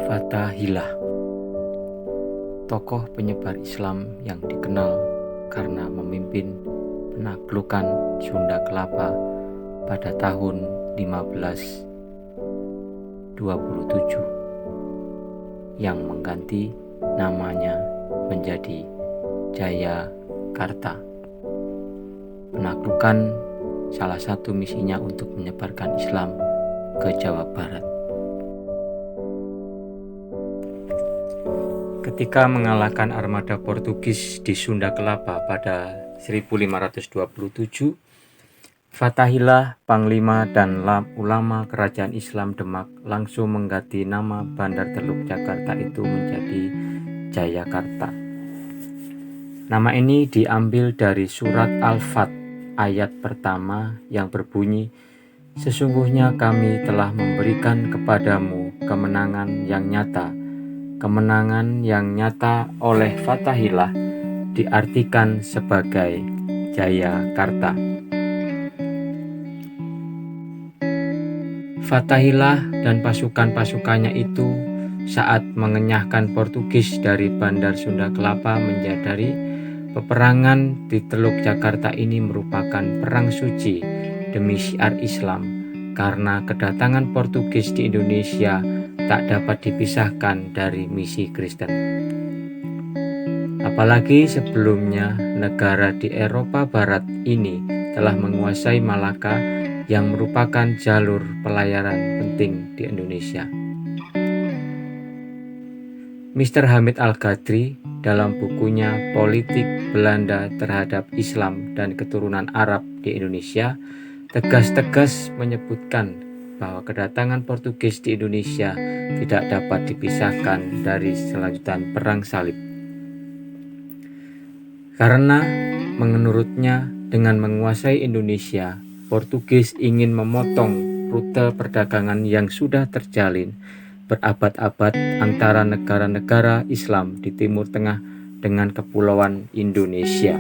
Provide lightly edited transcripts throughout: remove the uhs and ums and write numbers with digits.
Fathahillah, tokoh penyebar Islam yang dikenal karena memimpin penaklukan Sunda Kelapa pada tahun 1527 yang mengganti namanya menjadi Jayakarta. Penaklukan salah satu misinya untuk menyebarkan Islam ke Jawa Barat. Ketika mengalahkan armada Portugis di Sunda Kelapa pada 1527, Fathahillah, Panglima dan ulama Kerajaan Islam Demak langsung mengganti nama Bandar Teluk Jakarta itu menjadi Jayakarta. Nama ini diambil dari surat Al-Fat ayat pertama yang berbunyi, "Sesungguhnya kami telah memberikan kepadamu kemenangan yang nyata." Kemenangan yang nyata oleh Fathahillah diartikan sebagai Jayakarta. Fathahillah dan pasukan-pasukannya itu saat mengenyahkan Portugis dari Bandar Sunda Kelapa menyadari peperangan di Teluk Jakarta ini merupakan perang suci demi syiar Islam karena kedatangan Portugis di Indonesia tak dapat dipisahkan dari misi Kristen. Apalagi sebelumnya negara di Eropa Barat ini telah menguasai Malaka yang merupakan jalur pelayaran penting di Indonesia. Mr. Hamid Al-Ghazali dalam bukunya Politik Belanda terhadap Islam dan Keturunan Arab di Indonesia tegas-tegas menyebutkan bahwa kedatangan Portugis di Indonesia tidak dapat dipisahkan dari kelanjutan Perang Salib. Karena menurutnya dengan menguasai Indonesia, Portugis ingin memotong rute perdagangan yang sudah terjalin berabad-abad antara negara-negara Islam di Timur Tengah dengan Kepulauan Indonesia.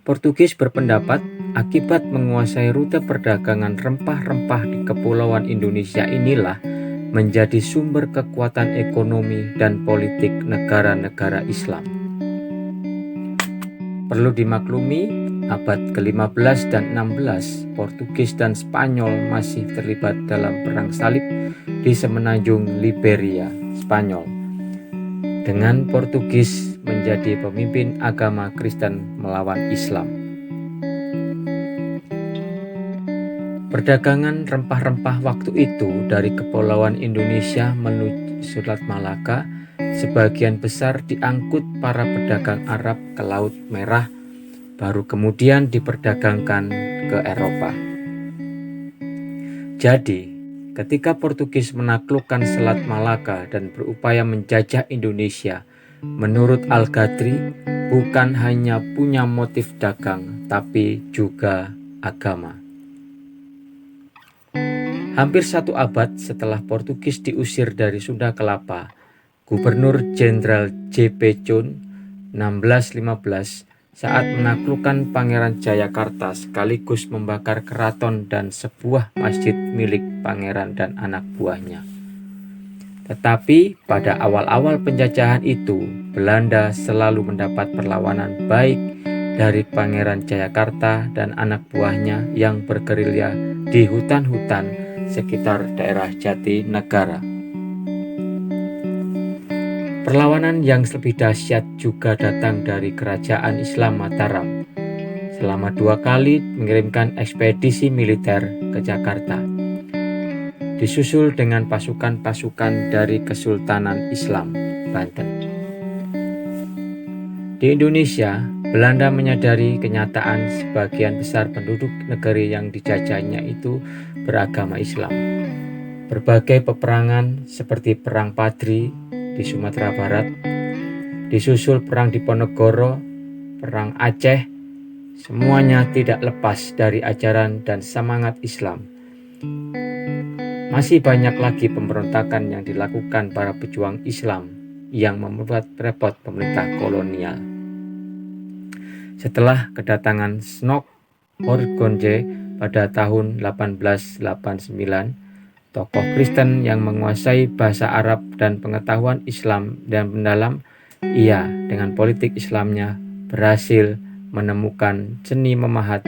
Portugis berpendapat akibat menguasai rute perdagangan rempah-rempah di Kepulauan Indonesia inilah menjadi sumber kekuatan ekonomi dan politik negara-negara Islam. Perlu dimaklumi, abad ke-15 dan 16, Portugis dan Spanyol masih terlibat dalam perang salib di semenanjung Liberia, Spanyol. Dengan Portugis menjadi pemimpin agama Kristen melawan Islam. Perdagangan rempah-rempah waktu itu dari Kepulauan Indonesia menuju Selat Malaka sebagian besar diangkut para pedagang Arab ke Laut Merah, baru kemudian diperdagangkan ke Eropa. Jadi, ketika Portugis menaklukkan Selat Malaka dan berupaya menjajah Indonesia, menurut Al-Ghazali bukan hanya punya motif dagang, tapi juga agama. Hampir satu abad setelah Portugis diusir dari Sunda Kelapa, Gubernur Jenderal J.P. Chun 1615 saat menaklukkan Pangeran Jayakarta sekaligus membakar keraton dan sebuah masjid milik pangeran dan anak buahnya. Tetapi pada awal-awal penjajahan itu, Belanda selalu mendapat perlawanan baik dari Pangeran Jayakarta dan anak buahnya yang bergerilya di hutan-hutan sekitar daerah Jatinegara. Perlawanan yang lebih dahsyat juga datang dari Kerajaan Islam Mataram. Selama 2 kali mengirimkan ekspedisi militer ke Jakarta, disusul dengan pasukan-pasukan dari Kesultanan Islam Banten. Di Indonesia, Belanda menyadari kenyataan sebagian besar penduduk negeri yang dijajahnya itu beragama Islam. Berbagai peperangan seperti Perang Padri di Sumatera Barat, disusul Perang Diponegoro, Perang Aceh, semuanya tidak lepas dari ajaran dan semangat Islam. Masih banyak lagi pemberontakan yang dilakukan para pejuang Islam yang membuat repot pemerintah kolonial. Setelah kedatangan Snok Horgonje pada tahun 1889, tokoh Kristen yang menguasai bahasa Arab dan pengetahuan Islam dan mendalam, ia dengan politik Islamnya berhasil menemukan seni memahat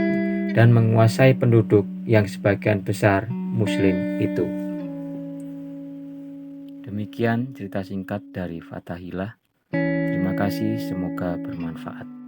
dan menguasai penduduk yang sebagian besar Muslim itu. Demikian cerita singkat dari Fathahillah. Terima kasih, semoga bermanfaat.